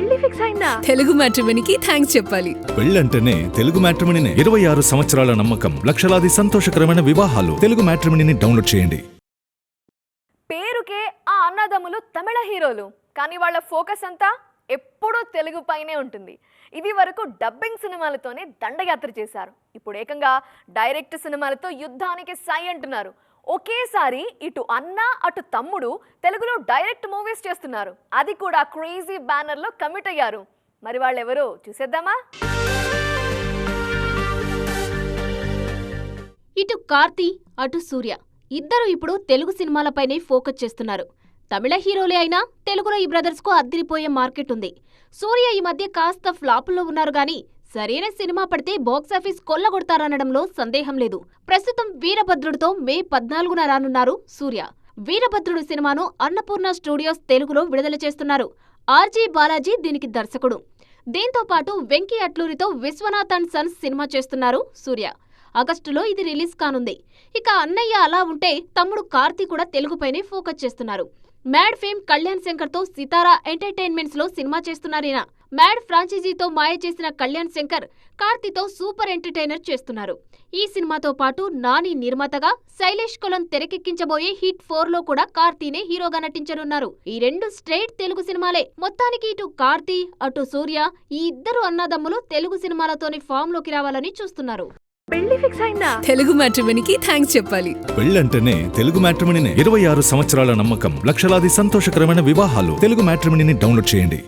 పెళ్లి ఫిక్స్ అయిందా? తెలుగు మ్యాట్రిమోనీకి థ్యాంక్స్ చెప్పాలి. పెళ్ళంటేనే తెలుగు మ్యాట్రిమోనీనే. 26 సంవత్సరాల నమ్మకం, లక్షలాది సంతోషకరమైన వివాహాలు. తెలుగు మ్యాట్రిమోనీని డౌన్లోడ్ చేయండి. పేరుకే ఆ అన్నదమ్ములు తమిళ హీరోలు, కానీ వాళ్ళ ఫోకస్ అంతా ఎప్పుడూ తెలుగు పైనే ఉంటుంది. ఇది వరకు డబ్బింగ్ సినిమాలతోనే దండయాత్ర చేశారు. ఇప్పుడు ఏకంగా డైరెక్ట్ సినిమాలతో యుద్ధానికి సై అంటున్నారు. ఒకేసారి ఇటు అన్న అటు తమ్ముడు తెలుగులో డైరెక్ట్ మూవీస్ చేస్తున్నారు. అది కూడా క్రేజీ బ్యానర్ లో కమిట్ అయ్యారు. మరి వాళ్ళెవరో చూసేద్దామా? ఇటు కార్తీ అటు సూర్య ఇద్దరు ఇప్పుడు తెలుగు సినిమాలపైనే ఫోకస్ చేస్తున్నారు. తమిళ హీరోలే అయినా తెలుగులో ఈ బ్రదర్స్ కు అద్దిరిపోయే మార్కెట్ ఉంది. సూర్య ఈ మధ్య కాస్త ఫ్లాపుల్లో ఉన్నారు గానీ సరైన సినిమా పడితే బాక్సాఫీస్ కొల్లగొడతారనడంలో సందేహం లేదు. ప్రస్తుతం వీరభద్రుడితో మే 14న రానున్నారు సూర్య. వీరభద్రుడు సినిమాను అన్నపూర్ణ స్టూడియోస్ తెలుగులో విడుదల చేస్తున్నారు. ఆర్జీ బాలాజీ దీనికి దర్శకుడు. దీంతో పాటు వెంకీ అట్లూరితో విశ్వనాథ్ అండ్ సన్స్ సినిమా చేస్తున్నారు సూర్య. ఆగస్టులో ఇది రిలీజ్ కానుంది. ఇక అన్నయ్య అలా ఉంటే తమ్ముడు కార్తీ కూడా తెలుగుపైనే ఫోకస్ చేస్తున్నారు. మ్యాడ్ ఫేమ్ కళ్యాణ్ శంకర్ తో సితారా ఎంటర్టైన్మెంట్స్ లో సినిమా చేస్తున్నారీనా. మ్యాడ్ ఫ్రాంచైజీతో మాయ చేసిన కళ్యాణ్ శంకర్ కార్తీతో సూపర్ ఎంటర్టైనర్ చేస్తున్నారు. ఈ సినిమాతో పాటు నాని నిర్మాతగా శైలేష్ కొలన్ తెరకెక్కించబోయే హిట్ 4లో కూడా కార్తీనే హీరోగా నటించనున్నారు. ఈ రెండు స్ట్రైట్ తెలుగు సినిమాలే. మొత్తానికి ఇటు కార్తీ అటు సూర్య ఈ ఇద్దరు అన్నదమ్ములు తెలుగు సినిమాలతోని ఫామ్ లోకి రావాలని చూస్తున్నారు. పెళ్లి ఫిక్స్ అయిందా? తెలుగు మ్యాట్రిమోనీకి థ్యాంక్స్ చెప్పాలి. పెళ్ళంటేనే తెలుగు మ్యాట్రిమోనీనే. 26 సంవత్సరాల నమ్మకం, లక్షలాది సంతోషకరమైన వివాహాలు. తెలుగు మ్యాట్రిమోనీని డౌన్లోడ్ చేయండి.